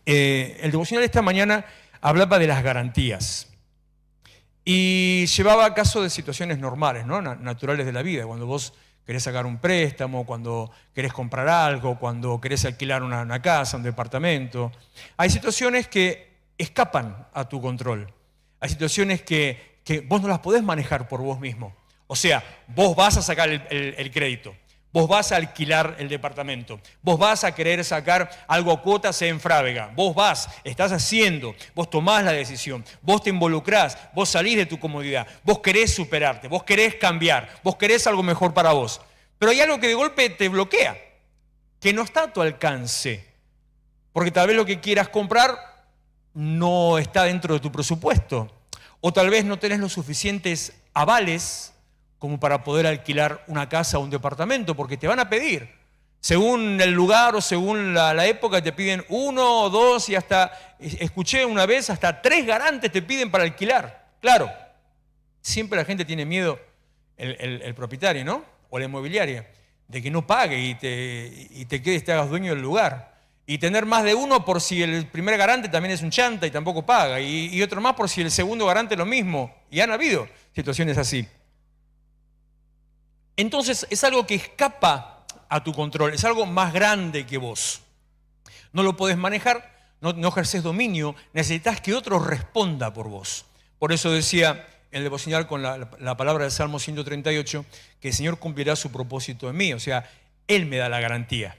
El devocional esta mañana hablaba de las garantías y llevaba a caso de situaciones normales, ¿no? Naturales de la vida, cuando vos querés sacar un préstamo, cuando querés comprar algo, cuando querés alquilar una casa, un departamento. Hay situaciones que escapan a tu control. Hay situaciones que vos no las podés manejar por vos mismo. O sea, vos vas a sacar el crédito. Vos vas a alquilar el departamento, vos vas a querer sacar algo a cuotas en Frávega, vos estás haciendo, vos tomás la decisión, vos te involucrás, vos salís de tu comodidad, vos querés superarte, vos querés cambiar, vos querés algo mejor para vos. Pero hay algo que de golpe te bloquea, que no está a tu alcance, porque tal vez lo que quieras comprar no está dentro de tu presupuesto, o tal vez no tenés los suficientes avales como para poder alquilar una casa o un departamento, porque te van a pedir, según el lugar o según la época, te piden 1 o 2 y hasta, escuché una vez, hasta 3 garantes te piden para alquilar. Claro, siempre la gente tiene miedo, el propietario, ¿no? O la inmobiliaria, de que no pague y te hagas dueño del lugar. Y tener más de uno por si el primer garante también es un chanta y tampoco paga, y otro más por si el segundo garante lo mismo. Y han habido situaciones así. Entonces es algo que escapa a tu control, es algo más grande que vos. No lo podés manejar, no ejercés dominio, necesitas que otro responda por vos. Por eso decía en el devocional con la palabra del Salmo 138, que el Señor cumplirá su propósito en mí, o sea, Él me da la garantía.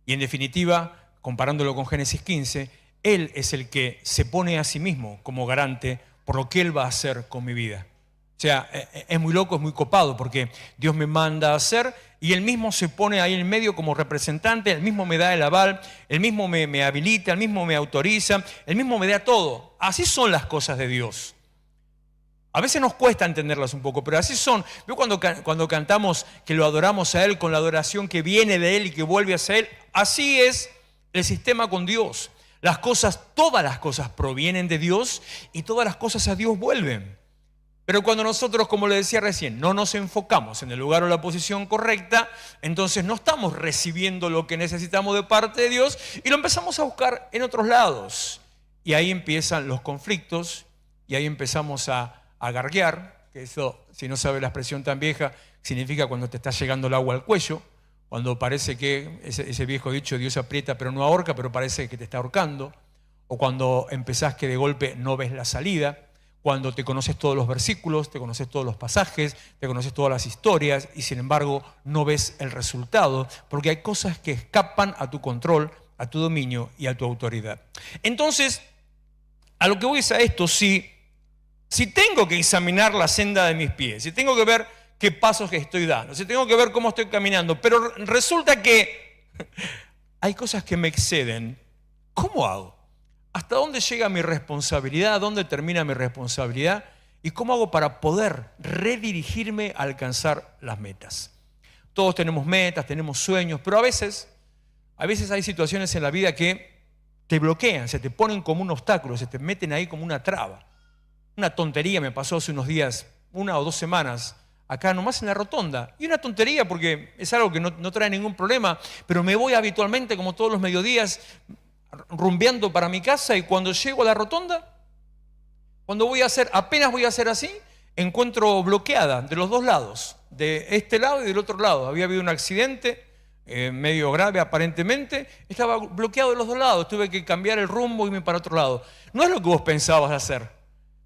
Y en definitiva, comparándolo con Génesis 15, Él es el que se pone a sí mismo como garante por lo que Él va a hacer con mi vida. O sea, es muy loco, es muy copado, porque Dios me manda a hacer y Él mismo se pone ahí en medio como representante, Él mismo me da el aval, Él mismo me habilita, Él mismo me autoriza, Él mismo me da todo. Así son las cosas de Dios. A veces nos cuesta entenderlas un poco, pero así son. Yo cuando cantamos que lo adoramos a Él con la adoración que viene de Él y que vuelve hacia Él, así es el sistema con Dios. Todas las cosas provienen de Dios y todas las cosas a Dios vuelven. Pero cuando nosotros, como le decía recién, no nos enfocamos en el lugar o la posición correcta, entonces no estamos recibiendo lo que necesitamos de parte de Dios y lo empezamos a buscar en otros lados. Y ahí empiezan los conflictos y ahí empezamos a garguear, que eso, si no sabe la expresión tan vieja, significa cuando te está llegando el agua al cuello, cuando parece que ese viejo dicho, Dios aprieta pero no ahorca, pero parece que te está ahorcando, o cuando empezás que de golpe no ves la salida, cuando te conoces todos los versículos, te conoces todos los pasajes, te conoces todas las historias y sin embargo no ves el resultado, porque hay cosas que escapan a tu control, a tu dominio y a tu autoridad. Entonces, a lo que voy es a esto, si tengo que examinar la senda de mis pies, si tengo que ver qué pasos que estoy dando, si tengo que ver cómo estoy caminando, pero resulta que hay cosas que me exceden, ¿cómo hago? ¿Hasta dónde llega mi responsabilidad? ¿Dónde termina mi responsabilidad? ¿Y cómo hago para poder redirigirme a alcanzar las metas? Todos tenemos metas, tenemos sueños, pero a veces hay situaciones en la vida que te bloquean, se te ponen como un obstáculo, se te meten ahí como una traba. Una tontería me pasó hace unos días, 1 o 2 semanas, acá nomás en la rotonda. Y una tontería porque es algo que no trae ningún problema, pero me voy habitualmente, como todos los mediodías, rumbeando para mi casa y cuando llego a la rotonda, apenas voy a hacer así, encuentro bloqueada de los dos lados, de este lado y del otro lado. Había habido un accidente medio grave aparentemente, estaba bloqueado de los dos lados, tuve que cambiar el rumbo y irme para otro lado. No es lo que vos pensabas hacer.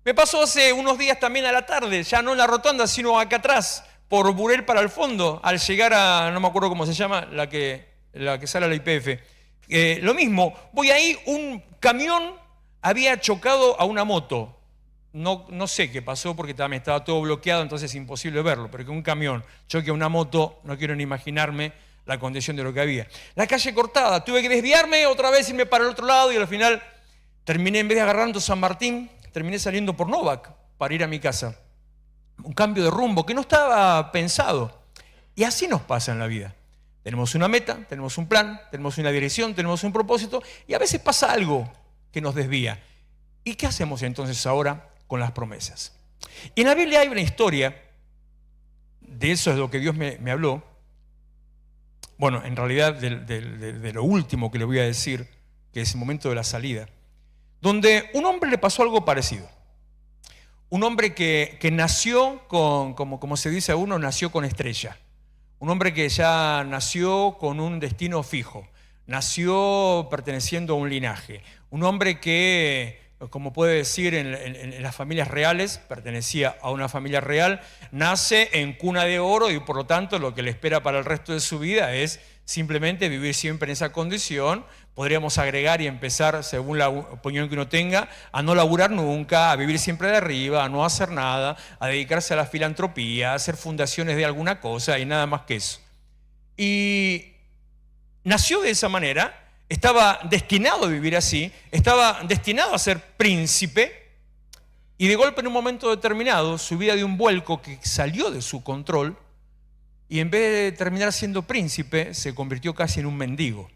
Me pasó hace unos días también a la tarde, ya no en la rotonda, sino acá atrás, por Burel para el fondo, al llegar a, no me acuerdo cómo se llama, la que sale a la YPF. Lo mismo, voy ahí, un camión había chocado a una moto. No sé qué pasó porque también estaba todo bloqueado, entonces es imposible verlo. Pero que un camión choque a una moto, no quiero ni imaginarme la condición de lo que había. La calle cortada, tuve que desviarme, otra vez irme para el otro lado y al final terminé, en vez de agarrando San Martín, terminé saliendo por Novak para ir a mi casa. Un cambio de rumbo que no estaba pensado. Y así nos pasa en la vida. Tenemos una meta, tenemos un plan, tenemos una dirección, tenemos un propósito y a veces pasa algo que nos desvía. ¿Y qué hacemos entonces ahora con las promesas? Y en la Biblia hay una historia, de eso es lo que Dios me habló. Bueno, en realidad de lo último que le voy a decir, que es el momento de la salida, donde un hombre le pasó algo parecido. Un hombre que nació como se dice a uno, nació con estrella. Un hombre que ya nació con un destino fijo. Nació perteneciendo a un linaje. Un hombre que, como puede decir en las familias reales, pertenecía a una familia real, nace en cuna de oro y por lo tanto lo que le espera para el resto de su vida es simplemente vivir siempre en esa condición. Podríamos agregar y empezar, según la opinión que uno tenga, a no laburar nunca, a vivir siempre de arriba, a no hacer nada, a dedicarse a la filantropía, a hacer fundaciones de alguna cosa y nada más que eso. Y nació de esa manera, estaba destinado a vivir así, estaba destinado a ser príncipe y de golpe en un momento determinado su vida dio un vuelco que salió de su control y en vez de terminar siendo príncipe se convirtió casi en un mendigo.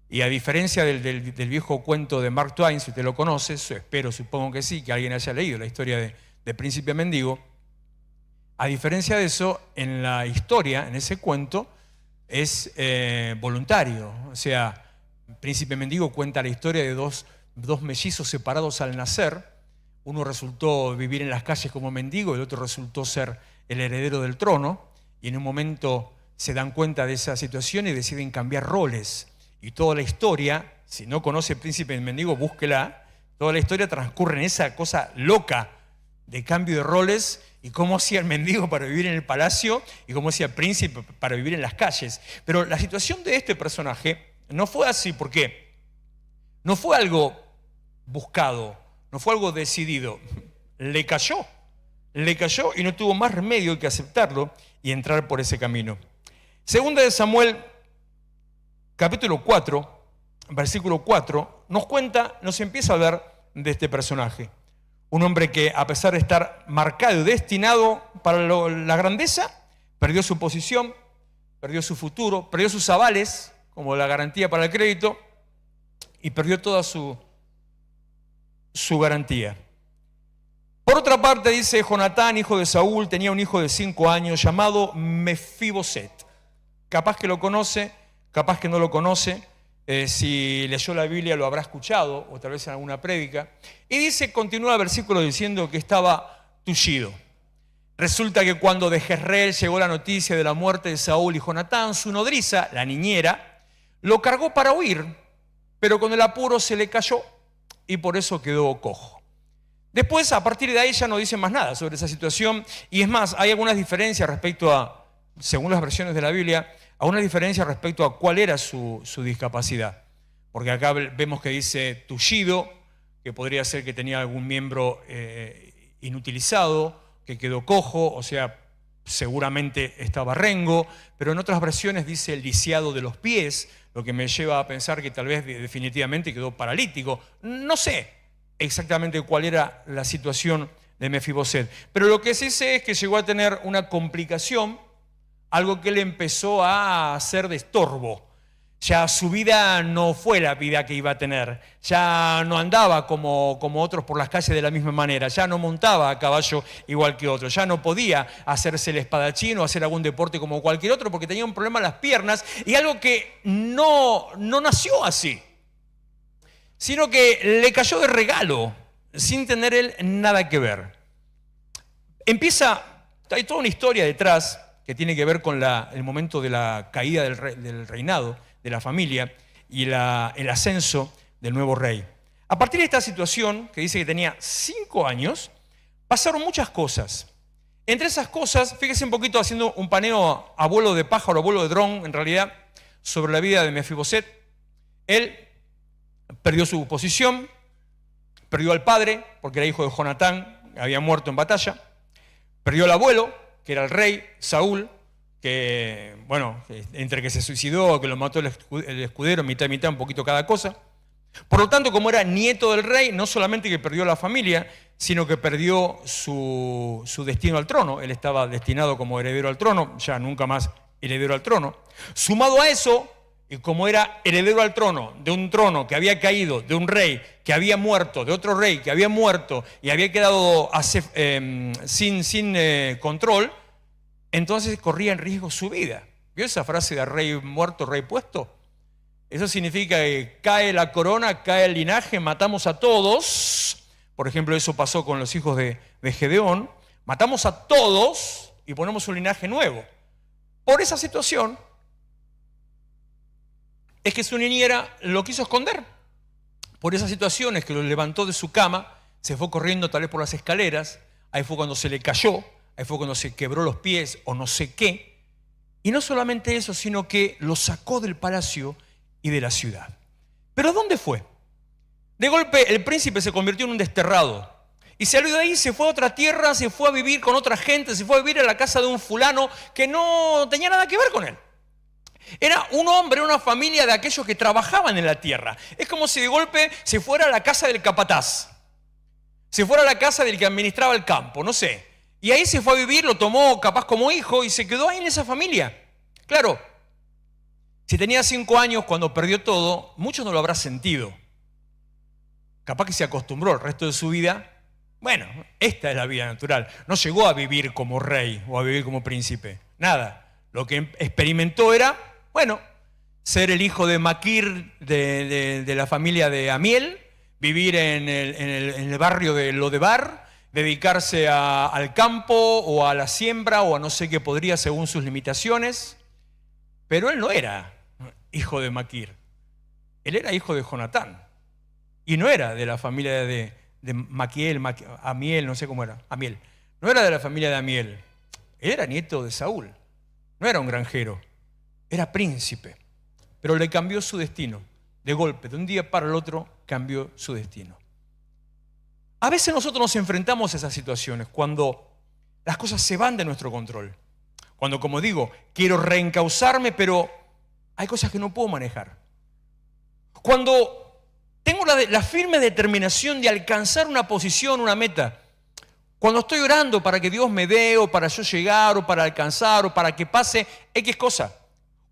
Y a diferencia del viejo cuento de Mark Twain, si usted lo conoce, supongo que sí, que alguien haya leído la historia de Príncipe Mendigo, a diferencia de eso, en la historia, en ese cuento, es voluntario. O sea, Príncipe Mendigo cuenta la historia de dos mellizos separados al nacer. Uno resultó vivir en las calles como mendigo, el otro resultó ser el heredero del trono, y en un momento se dan cuenta de esa situación y deciden cambiar roles. Y toda la historia, si no conoce Príncipe Mendigo, búsquela, toda la historia transcurre en esa cosa loca de cambio de roles y cómo hacía el mendigo para vivir en el palacio y cómo hacía el príncipe para vivir en las calles. Pero la situación de este personaje no fue así, ¿por qué? No fue algo buscado, no fue algo decidido, le cayó y no tuvo más remedio que aceptarlo y entrar por ese camino. Segunda de Samuel, capítulo 4, versículo 4, nos empieza a hablar de este personaje. Un hombre que, a pesar de estar marcado y destinado para la grandeza, perdió su posición, perdió su futuro, perdió sus avales, como la garantía para el crédito, y perdió toda su garantía. Por otra parte, dice Jonatán, hijo de Saúl, tenía un hijo de 5 años llamado Mefiboset. Capaz que lo conoce, capaz que no lo conoce. Si leyó la Biblia lo habrá escuchado, o tal vez en alguna prédica. Y dice, continúa el versículo diciendo que estaba tullido. Resulta que cuando de Jezreel llegó la noticia de la muerte de Saúl y Jonatán, su nodriza, la niñera, lo cargó para huir, pero con el apuro se le cayó y por eso quedó cojo. Después, a partir de ahí, ya no dice más nada sobre esa situación. Y es más, hay algunas diferencias respecto a, según las versiones de la Biblia, algunas diferencias respecto a cuál era su discapacidad. Porque acá vemos que dice tullido, que podría ser que tenía algún miembro inutilizado, que quedó cojo, o sea, seguramente estaba rengo, pero en otras versiones dice el lisiado de los pies, lo que me lleva a pensar que tal vez definitivamente quedó paralítico. No sé exactamente cuál era la situación de Mefiboset, pero lo que sí sé es que llegó a tener una complicación, algo que le empezó a hacer de estorbo. Ya su vida no fue la vida que iba a tener, ya no andaba como otros por las calles de la misma manera, ya no montaba a caballo igual que otros, ya no podía hacerse el espadachín o hacer algún deporte como cualquier otro porque tenía un problema en las piernas y algo que no nació así, sino que le cayó de regalo, sin tener él nada que ver. Hay toda una historia detrás que tiene que ver con el momento de la caída del reinado, de la familia, y el ascenso del nuevo rey. A partir de esta situación, que dice que tenía 5 años, pasaron muchas cosas. Entre esas cosas, fíjese un poquito haciendo un paneo a vuelo de pájaro, a vuelo de dron, en realidad, sobre la vida de Mefiboset. Él perdió su posición, perdió al padre, porque era hijo de Jonatán, había muerto en batalla, perdió al abuelo, que era el rey Saúl, que, bueno, entre que se suicidó, que lo mató el escudero, mitad y mitad, un poquito cada cosa. Por lo tanto, como era nieto del rey, no solamente que perdió la familia, sino que perdió su destino al trono. Él estaba destinado como heredero al trono, ya nunca más heredero al trono. Sumado a eso, y como era heredero al trono, de un trono que había caído, de un rey que había muerto, de otro rey que había muerto y había quedado sin control, entonces corría en riesgo su vida. ¿Vio esa frase de rey muerto, rey puesto? Eso significa que cae la corona, cae el linaje, matamos a todos. Por ejemplo, eso pasó con los hijos de Gedeón. Matamos a todos y ponemos un linaje nuevo. Por esa situación es que su niñera lo quiso esconder. Por esas situaciones que lo levantó de su cama, se fue corriendo tal vez por las escaleras, ahí fue cuando se le cayó, ahí fue cuando se quebró los pies o no sé qué. Y no solamente eso, sino que lo sacó del palacio y de la ciudad. ¿Pero dónde fue? De golpe el príncipe se convirtió en un desterrado. Y salió de ahí, se fue a otra tierra, se fue a vivir con otra gente, se fue a vivir en la casa de un fulano que no tenía nada que ver con él. Era un hombre, una familia de aquellos que trabajaban en la tierra. Es como si de golpe se fuera a la casa del capataz, se fuera a la casa del que administraba el campo, no sé. Y ahí se fue a vivir, lo tomó capaz como hijo y se quedó ahí en esa familia. Claro, si tenía 5 años cuando perdió todo, muchos no lo habrá sentido. Capaz que se acostumbró el resto de su vida. Bueno, esta es la vida natural. No llegó a vivir como rey o a vivir como príncipe. Nada. Lo que experimentó era, bueno, ser el hijo de Maquir de la familia de Amiel, vivir en el barrio de Lodebar, dedicarse al campo o a la siembra o a no sé qué podría según sus limitaciones. Pero él no era hijo de Maquir. Él era hijo de Jonatán. Y no era de la familia de Amiel, no sé cómo era, Amiel. No era de la familia de Amiel. Él era nieto de Saúl. No era un granjero, era príncipe. Pero le cambió su destino. De golpe, de un día para el otro, cambió su destino. A veces nosotros nos enfrentamos a esas situaciones cuando las cosas se van de nuestro control. Cuando, como digo, quiero reencauzarme, pero hay cosas que no puedo manejar. Cuando tengo la firme determinación de alcanzar una posición, una meta. Cuando estoy orando para que Dios me dé, o para yo llegar, o para alcanzar, o para que pase X cosa.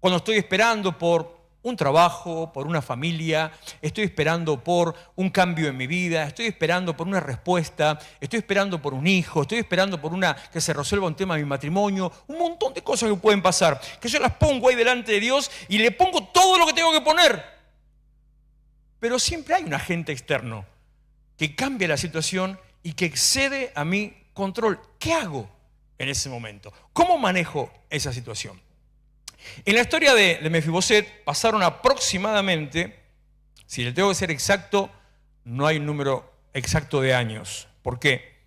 Cuando estoy esperando por un trabajo, por una familia, estoy esperando por un cambio en mi vida, estoy esperando por una respuesta, estoy esperando por un hijo, estoy esperando por que se resuelva un tema de mi matrimonio, un montón de cosas que pueden pasar, que yo las pongo ahí delante de Dios y le pongo todo lo que tengo que poner. Pero siempre hay un agente externo que cambia la situación y que excede a mi control. ¿Qué hago en ese momento? ¿Cómo manejo esa situación? En la historia de Mefiboset pasaron aproximadamente, si le tengo que ser exacto, no hay un número exacto de años. ¿Por qué?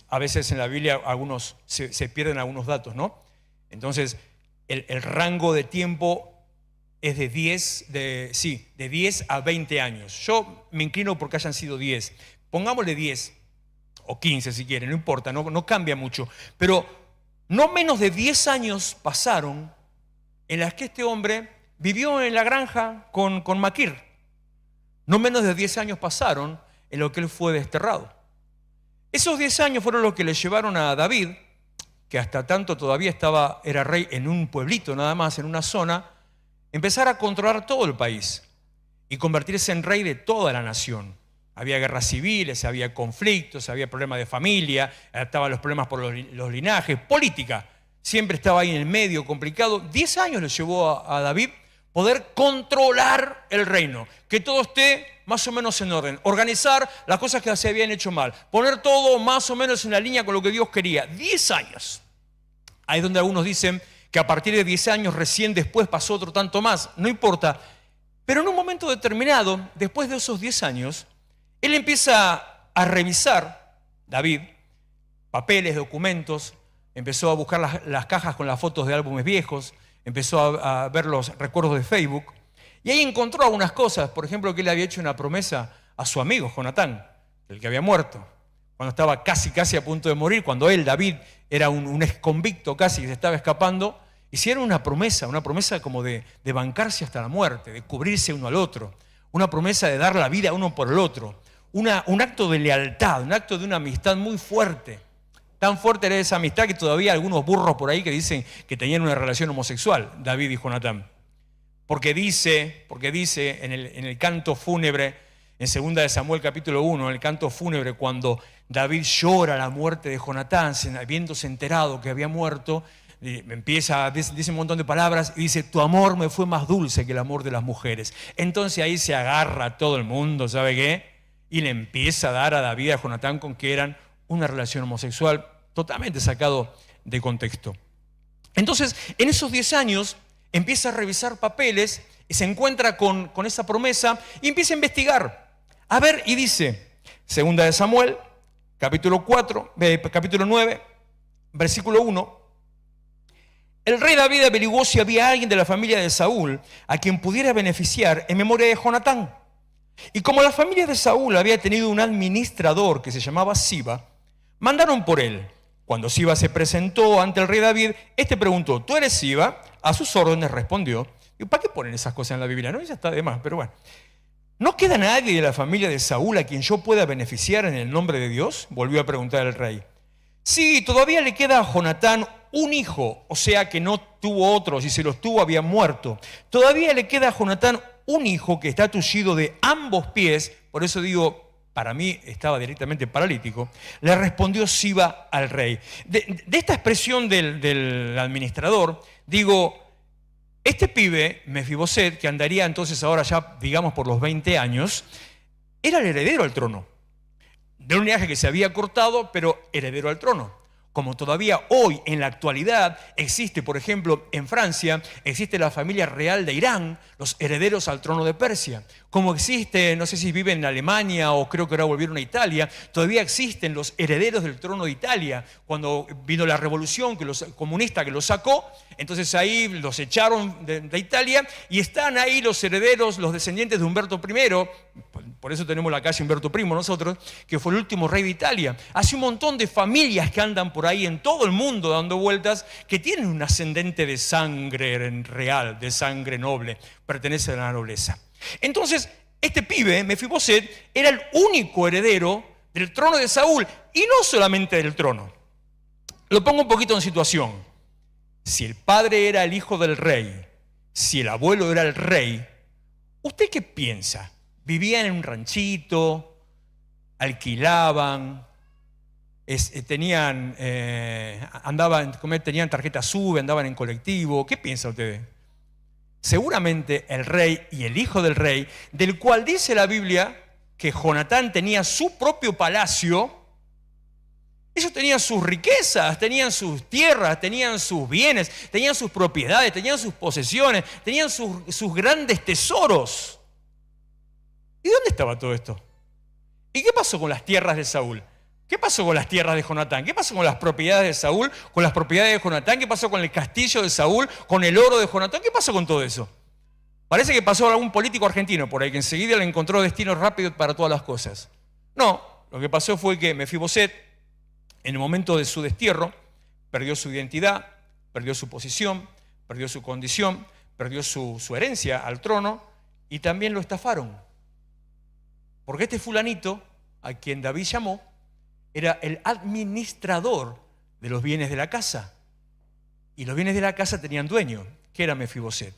A veces en la Biblia se pierden algunos datos, ¿no? Entonces, el rango de tiempo es de 10 a 20 años. Yo me inclino porque hayan sido 10. Pongámosle 10 o 15 si quieren, no importa, no cambia mucho. Pero no menos de 10 años pasaron en las que este hombre vivió en la granja con Maquir. No menos de 10 años pasaron en lo que él fue desterrado. Esos 10 años fueron los que le llevaron a David, que hasta tanto todavía era rey en un pueblito nada más, en una zona, empezar a controlar todo el país y convertirse en rey de toda la nación. Había guerras civiles, había conflictos, había problemas de familia, estaban los problemas por los linajes, política. Siempre estaba ahí en el medio, complicado. 10 años le llevó a David poder controlar el reino, que todo esté más o menos en orden, organizar las cosas que se habían hecho mal, poner todo más o menos en la línea con lo que Dios quería. 10 años. Ahí es donde algunos dicen que a partir de 10 años recién después pasó otro tanto más, no importa. Pero en un momento determinado, después de esos 10 años, él empieza a revisar, David, papeles, documentos, empezó a buscar las cajas con las fotos de álbumes viejos, empezó a ver los recuerdos de Facebook, y ahí encontró algunas cosas, por ejemplo, que él había hecho una promesa a su amigo, Jonatán, el que había muerto, cuando estaba casi a punto de morir, cuando él, David, era un exconvicto casi que se estaba escapando. Hicieron una promesa como de bancarse hasta la muerte, de cubrirse uno al otro, una promesa de dar la vida uno por el otro, un acto de lealtad, un acto de una amistad muy fuerte. Tan fuerte era esa amistad que todavía hay algunos burros por ahí que dicen que tenían una relación homosexual, David y Jonatán. Porque dice en el canto fúnebre, en 2 de Samuel capítulo 1, en el canto fúnebre, cuando David llora la muerte de Jonatán, habiéndose enterado que había muerto, dice un montón de palabras y dice, tu amor me fue más dulce que el amor de las mujeres. Entonces ahí se agarra a todo el mundo, ¿sabe qué? Y le empieza a dar a David y a Jonatán con que eran una relación homosexual totalmente sacado de contexto. Entonces, en esos 10 años, empieza a revisar papeles y se encuentra con esa promesa y empieza a investigar. A ver, y dice, 2 de Samuel, capítulo 9, versículo 1. El rey David averiguó si había alguien de la familia de Saúl a quien pudiera beneficiar en memoria de Jonatán. Y como la familia de Saúl había tenido un administrador que se llamaba Siba, mandaron por él. Cuando Siba se presentó ante el rey David, este preguntó, ¿tú eres Siba? A sus órdenes respondió. ¿Y para qué ponen esas cosas en la Biblia? No, ya está de más, pero bueno. ¿No queda nadie de la familia de Saúl a quien yo pueda beneficiar en el nombre de Dios? Volvió a preguntar el rey. Sí, todavía le queda a Jonatán un hijo, o sea que no tuvo otros, y si los tuvo había muerto. Todavía le queda a Jonatán un hijo que está tullido de ambos pies, por eso digo, para mí estaba directamente paralítico. Le respondió Siba al rey. De esta expresión del administrador, digo, este pibe, Mefiboset, que andaría entonces ahora ya, digamos, por los 20 años, era el heredero al trono. De un linaje que se había cortado, pero heredero al trono. Como todavía hoy, en la actualidad, existe, por ejemplo, en Francia, existe la familia real de Irán, los herederos al trono de Persia. Como existe, no sé si viven en Alemania o creo que ahora volvieron a Italia, todavía existen los herederos del trono de Italia. Cuando vino la revolución comunista que los sacó, entonces ahí los echaron de Italia y están ahí los herederos, los descendientes de Humberto I. Por eso tenemos la calle Humberto I nosotros, que fue el último rey de Italia. Hace un montón de familias que andan por ahí en todo el mundo dando vueltas, que tienen un ascendente de sangre real, de sangre noble, pertenece a la nobleza. Entonces, este pibe, Mefiboset, era el único heredero del trono de Saúl, y no solamente del trono. Lo pongo un poquito en situación. Si el padre era el hijo del rey, si el abuelo era el rey, ¿usted qué piensa? Vivían en un ranchito, alquilaban, tenían tarjeta SUBE, andaban en colectivo. ¿Qué piensa usted? Seguramente el rey y el hijo del rey, del cual dice la Biblia que Jonatán tenía su propio palacio, ellos tenían sus riquezas, tenían sus tierras, tenían sus bienes, tenían sus propiedades, tenían sus posesiones, tenían sus grandes tesoros. ¿Y dónde estaba todo esto? ¿Y qué pasó con las tierras de Saúl? ¿Qué pasó con las tierras de Jonatán? ¿Qué pasó con las propiedades de Saúl? ¿Con las propiedades de Jonatán? ¿Qué pasó con el castillo de Saúl? ¿Con el oro de Jonatán? ¿Qué pasó con todo eso? Parece que pasó algún político argentino por ahí que enseguida le encontró destino rápido para todas las cosas. No, lo que pasó fue que Mefiboset, en el momento de su destierro, perdió su identidad, perdió su posición, perdió su condición, perdió su herencia al trono y también lo estafaron. Porque este fulanito, a quien David llamó, era el administrador de los bienes de la casa. Y los bienes de la casa tenían dueño, que era Mefiboset.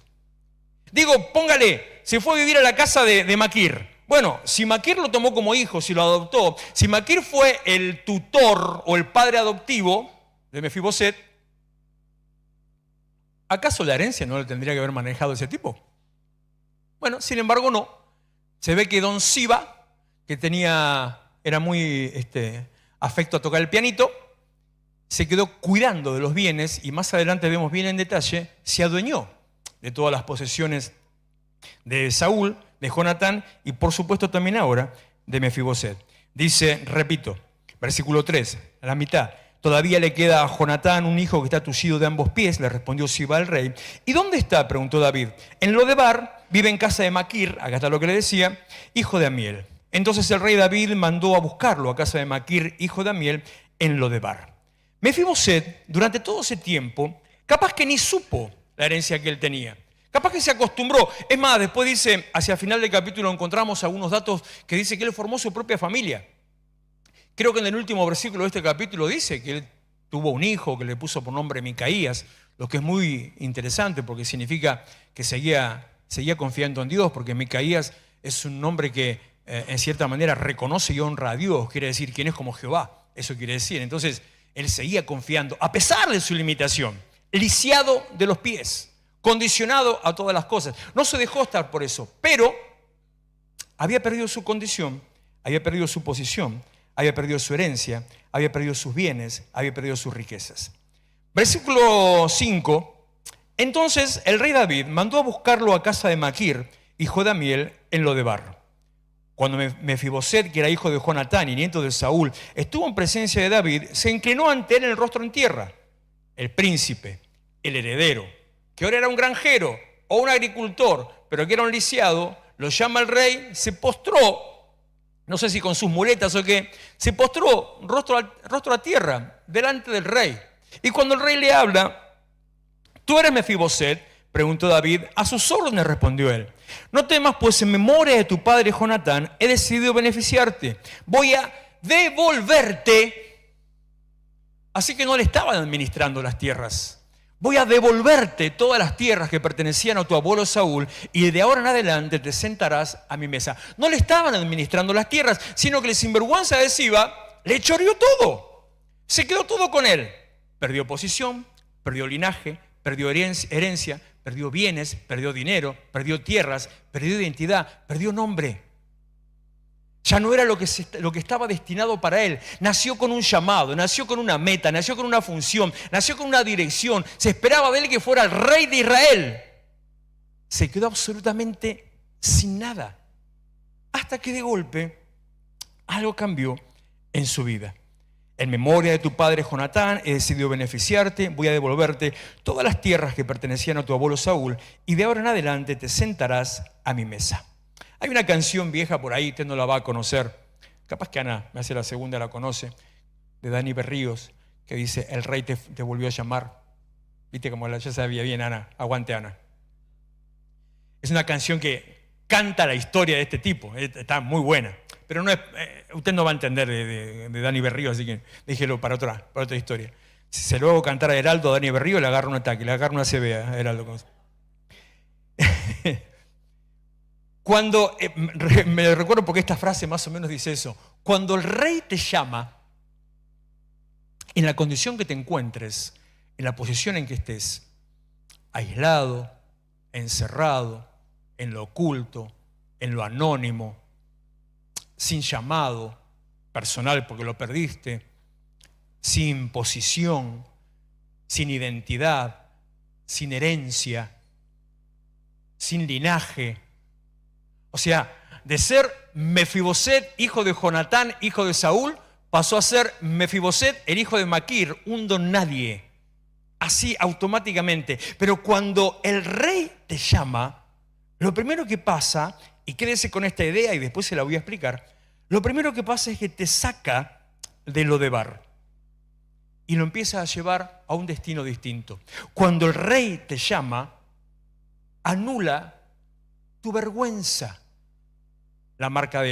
Digo, póngale, se fue a vivir a la casa de Maquir. Bueno, si Maquir lo tomó como hijo, si lo adoptó, si Maquir fue el tutor o el padre adoptivo de Mefiboset, ¿acaso la herencia no le tendría que haber manejado ese tipo? Bueno, sin embargo no. Se ve que don Siba, que era muy afecto a tocar el pianito, se quedó cuidando de los bienes y más adelante vemos bien en detalle, se adueñó de todas las posesiones de Saúl, de Jonatán y por supuesto también ahora de Mefiboset. Dice, repito, versículo 3, a la mitad, todavía le queda a Jonatán un hijo que está tullido de ambos pies, le respondió Siba al rey. ¿Y dónde está?, preguntó David. En Lodebar, vive en casa de Maquir, acá está lo que le decía, hijo de Amiel. Entonces el rey David mandó a buscarlo a casa de Maquir, hijo de Amiel, en Lodebar. Mefiboset, durante todo ese tiempo, capaz que ni supo la herencia que él tenía. Capaz que se acostumbró. Es más, después dice, hacia el final del capítulo encontramos algunos datos que dice que él formó su propia familia. Creo que en el último versículo de este capítulo dice que él tuvo un hijo que le puso por nombre Micaías, lo que es muy interesante porque significa que seguía confiando en Dios, porque Micaías es un nombre que en cierta manera reconoce y honra a Dios, quiere decir quién es como Jehová, eso quiere decir. Entonces él seguía confiando, a pesar de su limitación. lisiado de los pies, condicionado a todas las cosas. No se dejó estar por eso, pero había perdido su condición, había perdido su posición, había perdido su herencia, había perdido sus bienes, había perdido sus riquezas. Versículo 5. Entonces el rey David mandó a buscarlo a casa de Maquir, hijo de Amiel, en Lodebar. Cuando Mefiboset, que era hijo de Jonatán y nieto de Saúl, estuvo en presencia de David, se inclinó ante él en el rostro en tierra. El príncipe, el heredero, que ahora era un granjero o un agricultor, pero que era un lisiado, lo llama el rey, se postró, no sé si con sus muletas o qué, se postró rostro a tierra delante del rey. Y cuando el rey le habla, ¿tú eres Mefiboset?, preguntó David. A sus órdenes, respondió él. No temas, pues en memoria de tu padre Jonatán he decidido beneficiarte. Voy a devolverte. Así que no le estaban administrando las tierras. Voy a devolverte todas las tierras que pertenecían a tu abuelo Saúl y de ahora en adelante te sentarás a mi mesa. No le estaban administrando las tierras, sino que el sinvergüenza de Siba le choreó todo. Se quedó todo con él. Perdió posición, perdió linaje, perdió herencia, perdió bienes, perdió dinero, perdió tierras, perdió identidad, perdió nombre. Ya no era lo que estaba destinado para él. Nació con un llamado, nació con una meta, nació con una función, nació con una dirección. Se esperaba de él que fuera el rey de Israel. Se quedó absolutamente sin nada. Hasta que de golpe algo cambió en su vida. En memoria de tu padre Jonatán he decidido beneficiarte, voy a devolverte todas las tierras que pertenecían a tu abuelo Saúl y de ahora en adelante te sentarás a mi mesa. Hay una canción vieja por ahí, usted no la va a conocer, capaz que Ana, me hace la segunda, la conoce, de Dani Berríos, que dice, el rey te volvió a llamar. Viste como ya sabía bien Ana, aguante Ana. Es una canción que canta la historia de este tipo, está muy buena. Pero no es, usted no va a entender de Dani Berrío, así que déjelo para otra historia. Si se luego cantara Heraldo a Dani Berrío, le agarra un ataque, le agarra una CB a Heraldo. Cuando, me recuerdo porque esta frase más o menos dice eso, cuando el rey te llama, en la condición que te encuentres, en la posición en que estés, aislado, encerrado, en lo oculto, en lo anónimo, sin llamado personal porque lo perdiste, sin posición, sin identidad, sin herencia, sin linaje. O sea, de ser Mefiboset, hijo de Jonatán, hijo de Saúl, pasó a ser Mefiboset, el hijo de Maquir, un don nadie. Así automáticamente. Pero cuando el rey te llama, lo primero que pasa, y quédese con esta idea y después se la voy a explicar, lo primero que pasa es que te saca de Lodebar y lo empieza a llevar a un destino distinto. Cuando el rey te llama, anula tu vergüenza, la marca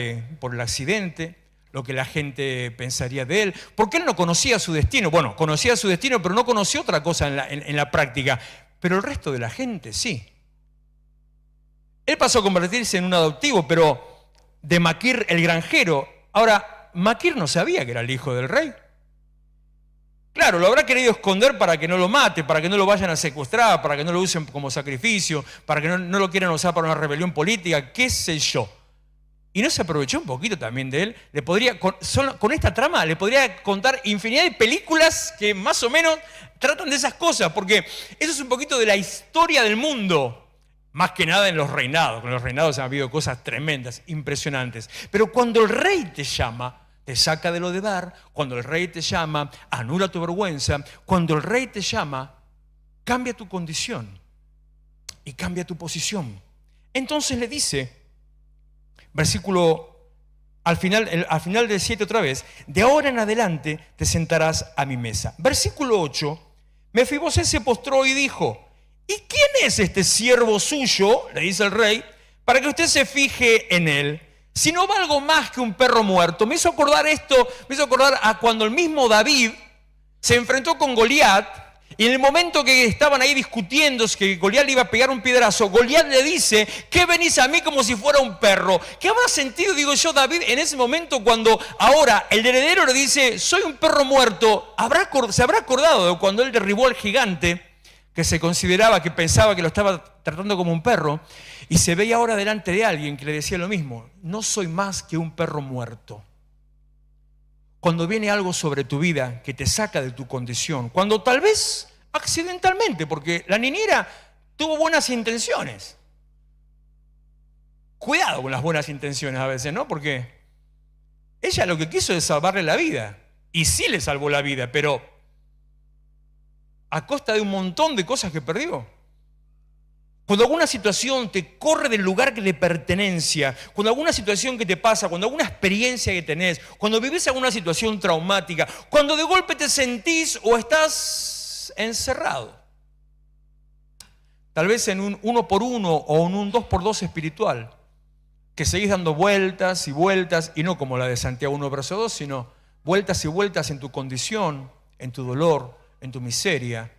por el accidente, lo que la gente pensaría de él, porque él no conocía su destino. Bueno, conocía su destino, pero no conocía otra cosa en la práctica. Pero el resto de la gente sí. Él pasó a convertirse en un adoptivo, pero de Maquir el granjero. Ahora, Maquir no sabía que era el hijo del rey. Claro, lo habrá querido esconder para que no lo mate, para que no lo vayan a secuestrar, para que no lo usen como sacrificio, para que no lo quieran usar para una rebelión política, qué sé yo. Y no se aprovechó un poquito también de él. Le podría, con esta trama le podría contar infinidad de películas que más o menos tratan de esas cosas, porque eso es un poquito de la historia del mundo. Más que nada en los reinados. Con los reinados han habido cosas tremendas, impresionantes. Pero cuando el rey te llama, te saca de Lodebar. Cuando el rey te llama, anula tu vergüenza. Cuando el rey te llama, cambia tu condición y cambia tu posición. Entonces le dice, versículo, al final del 7 otra vez, de ahora en adelante te sentarás a mi mesa. Versículo 8, Mefiboset se postró y dijo, ¿y quién es este siervo suyo? Le dice el rey, para que usted se fije en él. Si no valgo más que un perro muerto. Me hizo acordar a cuando el mismo David se enfrentó con Goliat, y en el momento que estaban ahí discutiendo que Goliat le iba a pegar un piedrazo, Goliat le dice, ¿qué venís a mí como si fuera un perro? ¿Qué habrá sentido, digo yo, David, en ese momento cuando ahora el heredero le dice, soy un perro muerto? Se habrá acordado de cuando él derribó al gigante que se consideraba, que pensaba que lo estaba tratando como un perro, y se veía ahora delante de alguien que le decía lo mismo: no soy más que un perro muerto. Cuando viene algo sobre tu vida que te saca de tu condición, cuando tal vez accidentalmente, porque la niñera tuvo buenas intenciones. Cuidado con las buenas intenciones a veces, ¿no? Porque ella lo que quiso es salvarle la vida, y sí le salvó la vida, pero a costa de un montón de cosas que perdió. Cuando alguna situación te corre del lugar que le pertenencia, cuando alguna situación que te pasa, cuando alguna experiencia que tenés, cuando vivís alguna situación traumática, cuando de golpe te sentís o estás encerrado, tal vez en un 1x1 o en un 2x2 espiritual, que seguís dando vueltas y vueltas, y no como la de Santiago 1, verso 2, sino vueltas y vueltas en tu condición, en tu dolor, en tu miseria,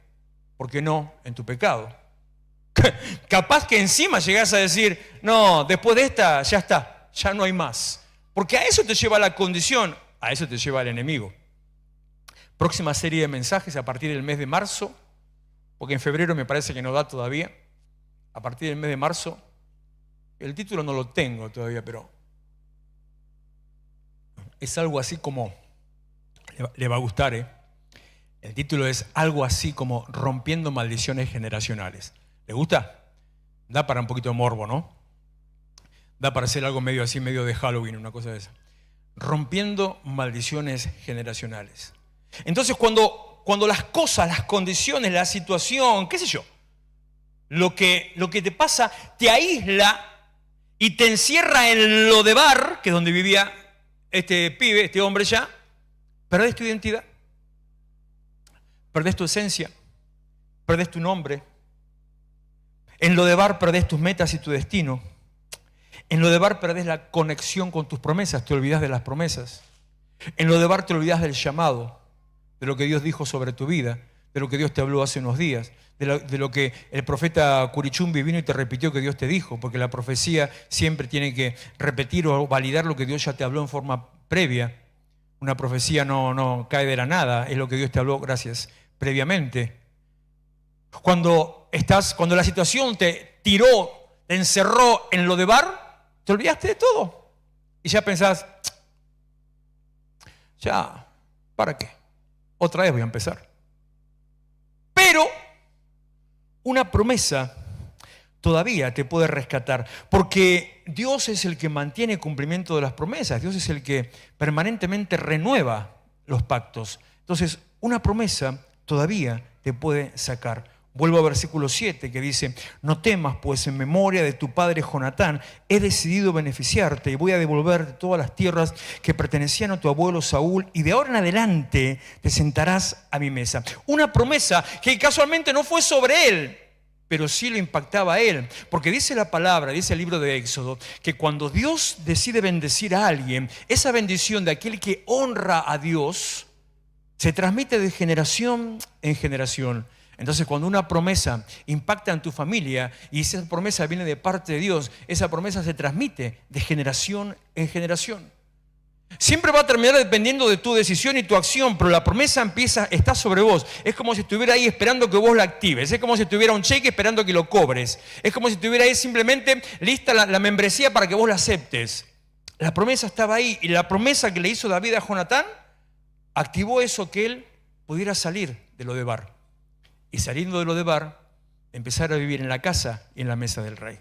¿por qué no? En tu pecado. Capaz que encima llegás a decir: no, después de esta ya está, ya no hay más. Porque a eso te lleva la condición, a eso te lleva el enemigo. Próxima serie de mensajes a partir del mes de marzo, porque en febrero me parece que no da todavía. A partir del mes de marzo, el título no lo tengo todavía, pero es algo así como, le va a gustar, el título es algo así como Rompiendo Maldiciones Generacionales. ¿Le gusta? Da para un poquito de morbo, ¿no? Da para hacer algo medio así, medio de Halloween, una cosa de esa. Rompiendo maldiciones generacionales. Entonces cuando las cosas, las condiciones, la situación, qué sé yo, lo que te pasa te aísla y te encierra en Lodebar, que es donde vivía este pibe, este hombre ya, perdés tu identidad, perdés tu esencia, perdés tu nombre. En Lodebar perdés tus metas y tu destino. En Lodebar perdés la conexión con tus promesas, te olvidás de las promesas. En Lodebar te olvidás del llamado, de lo que Dios dijo sobre tu vida, de lo que Dios te habló hace unos días, de lo que el profeta Curichumbi vino y te repitió que Dios te dijo, porque la profecía siempre tiene que repetir o validar lo que Dios ya te habló en forma previa. Una profecía no cae de la nada, es lo que Dios te habló, gracias, previamente. Cuando la situación te tiró, te encerró en Lodebar, te olvidaste de todo. Y ya pensás: ya, ¿para qué? Otra vez voy a empezar. Pero una promesa todavía te puede rescatar, porque Dios es el que mantiene el cumplimiento de las promesas. Dios es el que permanentemente renueva los pactos. Entonces, una promesa todavía te puede sacar. Vuelvo a versículo 7 que dice: no temas, pues en memoria de tu padre Jonatán he decidido beneficiarte y voy a devolverte todas las tierras que pertenecían a tu abuelo Saúl, y de ahora en adelante te sentarás a mi mesa. Una promesa que casualmente no fue sobre él, pero sí lo impactaba a él, porque dice la palabra, dice el libro de Éxodo, que cuando Dios decide bendecir a alguien, esa bendición de aquel que honra a Dios se transmite de generación en generación. Entonces, cuando una promesa impacta en tu familia y esa promesa viene de parte de Dios, esa promesa se transmite de generación en generación. Siempre va a terminar dependiendo de tu decisión y tu acción, pero la promesa está sobre vos. Es como si estuviera ahí esperando que vos la actives. Es como si tuviera un cheque esperando que lo cobres. Es como si estuviera ahí simplemente lista la membresía para que vos la aceptes. La promesa estaba ahí, y la promesa que le hizo David a Jonatán activó eso, que él pudiera salir de Lodebar. Y saliendo de Lodebar, empezar a vivir en la casa y en la mesa del rey.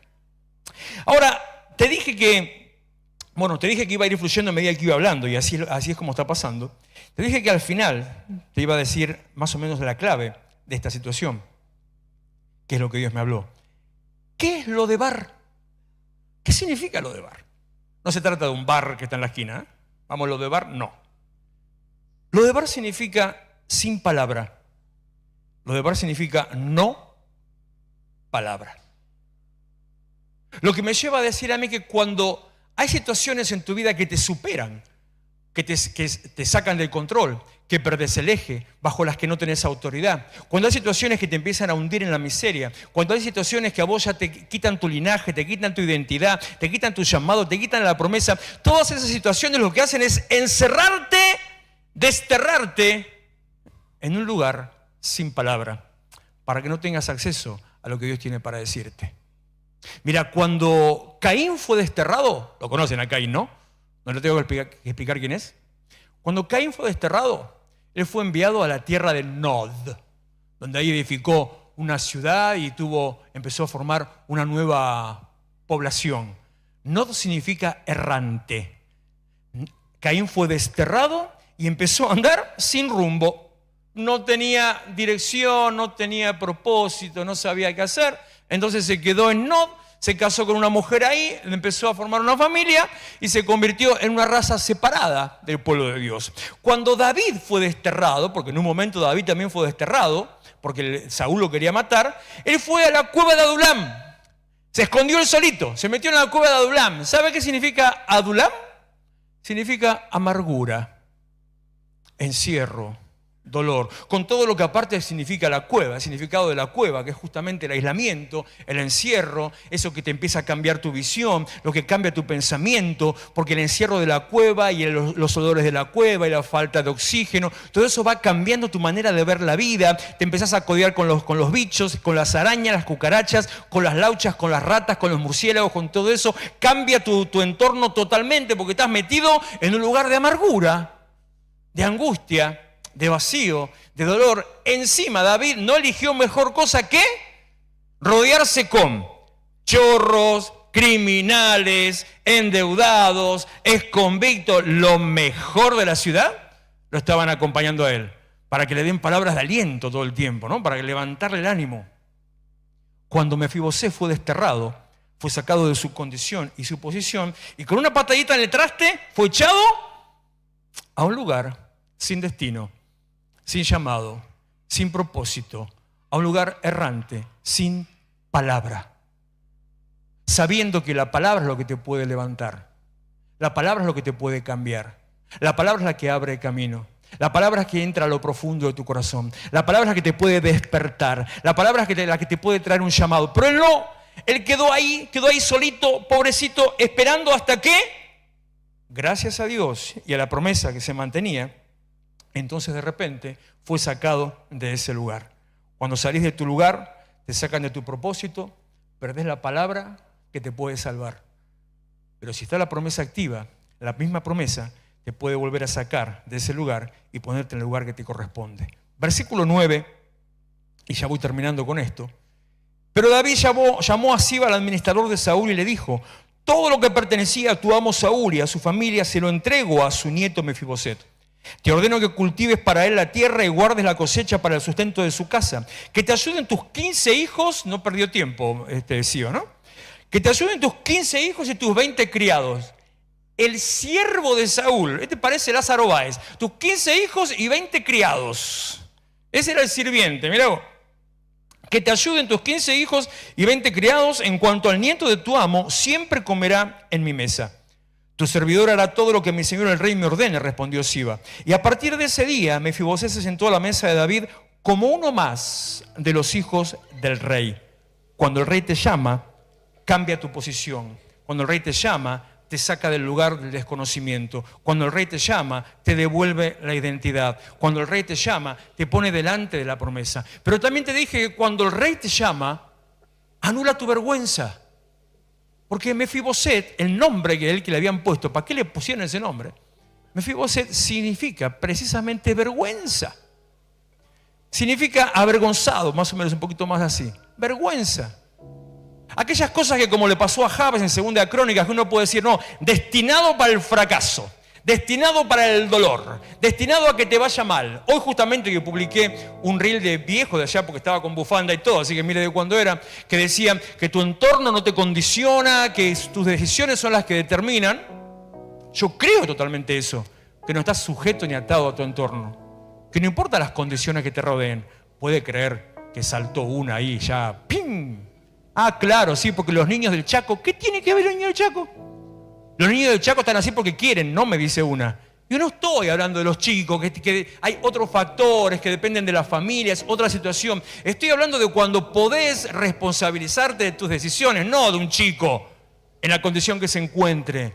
Ahora, te dije que iba a ir fluyendo a medida que iba hablando, y así es como está pasando. Te dije que al final te iba a decir más o menos la clave de esta situación, que es lo que Dios me habló. ¿Qué es Lodebar? ¿Qué significa Lodebar? No se trata de un bar que está en la esquina, ¿eh? Vamos, Lodebar, no. Lodebar significa sin palabra. Lodebar significa no palabra. Lo que me lleva a decir a mí que cuando hay situaciones en tu vida que te superan, que te sacan del control, que perdés el eje, bajo las que no tenés autoridad, cuando hay situaciones que te empiezan a hundir en la miseria, cuando hay situaciones que a vos ya te quitan tu linaje, te quitan tu identidad, te quitan tu llamado, te quitan la promesa, todas esas situaciones lo que hacen es encerrarte, desterrarte en un lugar sin palabra, para que no tengas acceso a lo que Dios tiene para decirte. Mira, cuando Caín fue desterrado, lo conocen a Caín, ¿no? No le tengo que explicar quién es. Cuando Caín fue desterrado, él fue enviado a la tierra de Nod, donde ahí edificó una ciudad y empezó a formar una nueva población. Nod significa errante. Caín fue desterrado y empezó a andar sin rumbo. No tenía dirección, no tenía propósito, no sabía qué hacer. Entonces se quedó en Nod, se casó con una mujer ahí, empezó a formar una familia y se convirtió en una raza separada del pueblo de Dios. Cuando David fue desterrado, porque en un momento David también fue desterrado, porque Saúl lo quería matar, él fue a la cueva de Adulam. Se escondió él solito, se metió en la cueva de Adulam. ¿Sabe qué significa Adulam? Significa amargura, encierro, dolor, con todo lo que aparte significa la cueva, el significado de la cueva, que es justamente el aislamiento, el encierro, eso que te empieza a cambiar tu visión, lo que cambia tu pensamiento, porque el encierro de la cueva y los olores de la cueva y la falta de oxígeno, todo eso va cambiando tu manera de ver la vida, te empezás a codear con los bichos, con las arañas, las cucarachas, con las lauchas, con las ratas, con los murciélagos, con todo eso, cambia tu entorno totalmente porque estás metido en un lugar de amargura, de angustia, de vacío, de dolor. Encima David no eligió mejor cosa que rodearse con chorros, criminales, endeudados, exconvictos. Lo mejor de la ciudad lo estaban acompañando a él, para que le den palabras de aliento todo el tiempo, ¿no? Para levantarle el ánimo. Cuando Mefibosé fue desterrado, fue sacado de su condición y su posición, y con una patadita en el traste fue echado a un lugar sin destino, sin llamado, sin propósito, a un lugar errante, sin palabra. Sabiendo que la palabra es lo que te puede levantar. La palabra es lo que te puede cambiar. La palabra es la que abre camino. La palabra es que entra a lo profundo de tu corazón. La palabra es la que te puede despertar. La palabra es la que te puede traer un llamado. Pero él no. Él quedó ahí solito, pobrecito, esperando hasta que, gracias a Dios y a la promesa que se mantenía, entonces de repente fue sacado de ese lugar. Cuando salís de tu lugar, te sacan de tu propósito, perdés la palabra que te puede salvar. Pero si está la promesa activa, la misma promesa te puede volver a sacar de ese lugar y ponerte en el lugar que te corresponde. Versículo 9, y ya voy terminando con esto. Pero David llamó a Siba, al administrador de Saúl, y le dijo: todo lo que pertenecía a tu amo Saúl y a su familia se lo entrego a su nieto Mefiboset. Te ordeno que cultives para él la tierra y guardes la cosecha para el sustento de su casa. Que te ayuden tus 15 hijos, no perdió tiempo Siba, ¿no? Que te ayuden tus 15 hijos y tus 20 criados. El siervo de Saúl, parece Lázaro Báez, tus 15 hijos y 20 criados. Ese era el sirviente, mirá vos. Que te ayuden tus 15 hijos y 20 criados. En cuanto al nieto de tu amo, siempre comerá en mi mesa. Tu servidor hará todo lo que mi señor el rey me ordene, respondió Siba. Y a partir de ese día, Mefibosé se sentó a la mesa de David como uno más de los hijos del rey. Cuando el rey te llama, cambia tu posición. Cuando el rey te llama, te saca del lugar del desconocimiento. Cuando el rey te llama, te devuelve la identidad. Cuando el rey te llama, te pone delante de la promesa. Pero también te dije que cuando el rey te llama, anula tu vergüenza. Porque Mefiboset, el nombre que le habían puesto, ¿para qué le pusieron ese nombre? Mefiboset significa precisamente vergüenza. Significa avergonzado, más o menos un poquito más así. Vergüenza. Aquellas cosas que, como le pasó a Jabes en Segunda Crónicas, que uno puede decir, no, destinado para el fracaso, destinado para el dolor, destinado a que te vaya mal. Hoy justamente que publiqué un reel de viejo de allá, porque estaba con bufanda y todo, así que mire de cuándo era, que decía que tu entorno no te condiciona, que tus decisiones son las que determinan. Yo creo totalmente eso, que no estás sujeto ni atado a tu entorno, que no importa las condiciones que te rodeen. Puede creer que saltó una ahí ya, ¡pim! Ah, claro, sí, porque los niños del Chaco, ¿qué tiene que ver los niños del Chaco? Los niños del Chaco están así porque quieren, no me dice una. Yo no estoy hablando de los chicos, que hay otros factores que dependen de las familias, otra situación. Estoy hablando de cuando podés responsabilizarte de tus decisiones, no de un chico en la condición que se encuentre.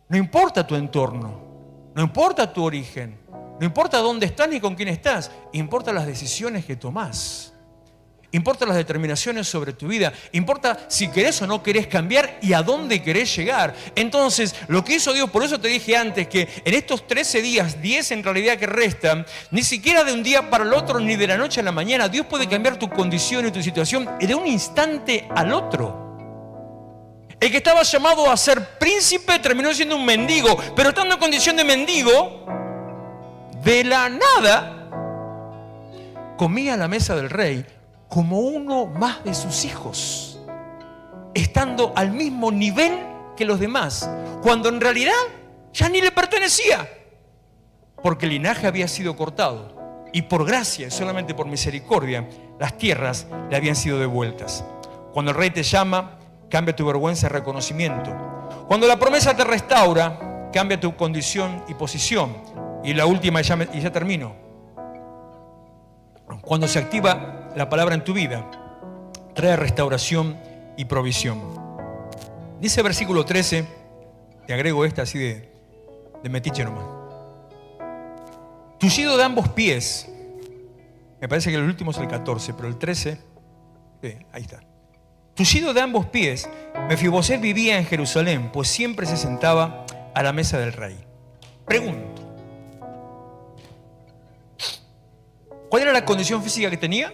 No importa tu entorno, no importa tu origen, no importa dónde estás ni con quién estás, importa las decisiones que tomás. Importa las determinaciones sobre tu vida. Importa si querés o no querés cambiar y a dónde querés llegar. Entonces, lo que hizo Dios, por eso te dije antes que en estos 13 días, 10 en realidad que restan, ni siquiera de un día para el otro, ni de la noche a la mañana, Dios puede cambiar tu condición y tu situación de un instante al otro. El que estaba llamado a ser príncipe terminó siendo un mendigo, pero estando en condición de mendigo, de la nada, comía a la mesa del rey como uno más de sus hijos, estando al mismo nivel que los demás, cuando en realidad ya ni le pertenecía, porque el linaje había sido cortado y por gracia y solamente por misericordia las tierras le habían sido devueltas. Cuando el rey te llama, cambia tu vergüenza en reconocimiento. Cuando la promesa te restaura, cambia tu condición y posición. Y la última, y ya termino. Cuando se activa la palabra en tu vida, trae restauración y provisión. Dice versículo 13, te agrego esta así de metiche nomás. Tullido de ambos pies, me parece que el último es el 14, pero el 13, ahí está. Tullido de ambos pies, Mefiboset vivía en Jerusalén, pues siempre se sentaba a la mesa del rey. Pregunto, ¿cuál era la condición física que tenía?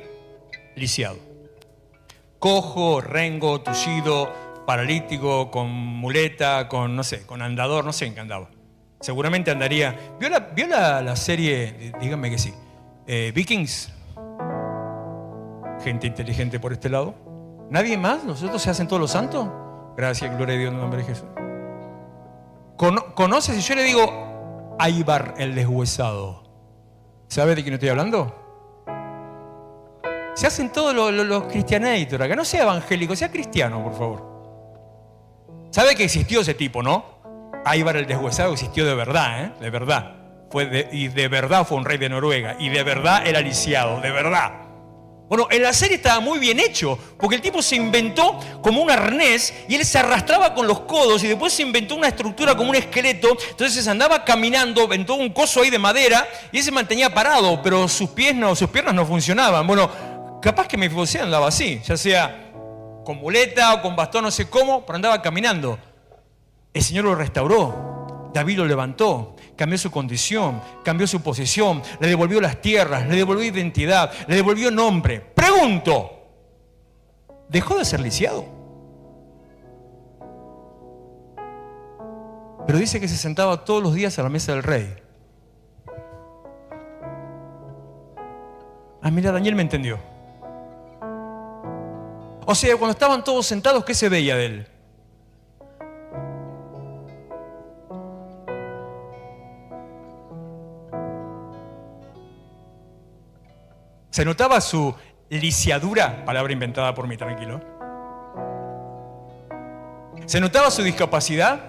Lisiado. Cojo, rengo, tullido, paralítico, con muleta, con, no sé, con andador, no sé en qué andaba. Seguramente andaría. ¿Vio la serie? Díganme que sí. Vikings. Gente inteligente por este lado. ¿Nadie más? ¿Nosotros se hacen todos los santos? Gracias, gloria a Dios en el nombre de Jesús. ¿Conoces? Si yo le digo Ivar el deshuesado, ¿sabe de quién estoy hablando? Se hacen todos los cristianator acá. No sea evangélico, sea cristiano, por favor. ¿Sabe que existió ese tipo, no? Ivar el deshuesado existió de verdad, de verdad. Y de verdad fue un rey de Noruega. Y de verdad era lisiado, de verdad. Bueno, en la serie estaba muy bien hecho, porque el tipo se inventó como un arnés y él se arrastraba con los codos y después se inventó una estructura como un esqueleto. Entonces andaba caminando, inventó un coso ahí de madera y él se mantenía parado, pero sus piernas no funcionaban. Bueno, capaz que Mefiboset andaba así, ya sea con muleta o con bastón, no sé cómo, pero andaba caminando. El Señor lo restauró, David lo levantó, cambió su condición, cambió su posición, le devolvió las tierras, le devolvió identidad, le devolvió nombre. Pregunto, ¿dejó de ser lisiado? Pero dice que se sentaba todos los días a la mesa del rey. Ah, mira, Daniel me entendió. O sea, cuando estaban todos sentados, ¿qué se veía de él? ¿Se notaba su lisiadura? Palabra inventada por mí, tranquilo. ¿Se notaba su discapacidad?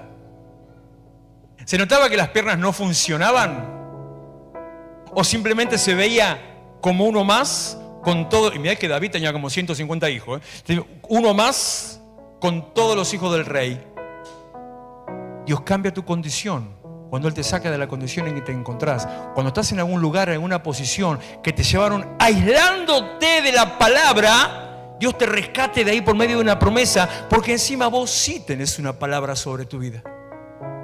¿Se notaba que las piernas no funcionaban? ¿O simplemente se veía como uno más con todo? Y mirá que David tenía como 150 hijos. Uno más con todos los hijos del rey. Dios cambia tu condición. Cuando Él te saca de la condición en que te encontrás, cuando estás en algún lugar, en una posición que te llevaron aislándote de la palabra, Dios te rescate de ahí por medio de una promesa, porque encima vos sí tenés una palabra sobre tu vida.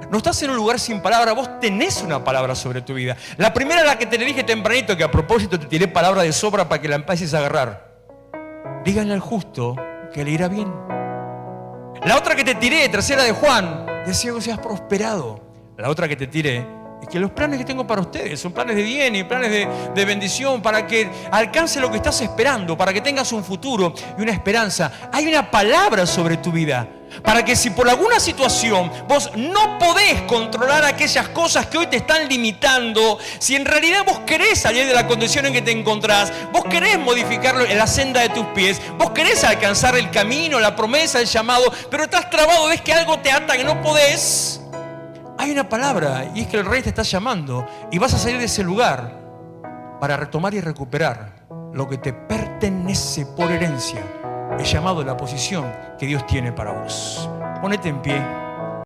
No estás en un lugar sin palabra, vos tenés una palabra sobre tu vida. La primera, la que te le dije tempranito, que a propósito te tiré palabra de sobra para que la empieces a agarrar. Díganle al justo que le irá bien. La otra que te tiré, tercera de Juan, deseo que seas prosperado. La otra que te tiré es que los planes que tengo para ustedes son planes de bien y planes de bendición, para que alcance lo que estás esperando, para que tengas un futuro y una esperanza. Hay una palabra sobre tu vida, para que si por alguna situación vos no podés controlar aquellas cosas que hoy te están limitando, si en realidad vos querés salir de la condición en que te encontrás, vos querés modificar la senda de tus pies, vos querés alcanzar el camino, la promesa, el llamado, pero estás trabado, ves que algo te ata, que no podés. Hay una palabra y es que el rey te está llamando y vas a salir de ese lugar para retomar y recuperar lo que te pertenece por herencia, el llamado, la posición que Dios tiene para vos. Ponete en pie.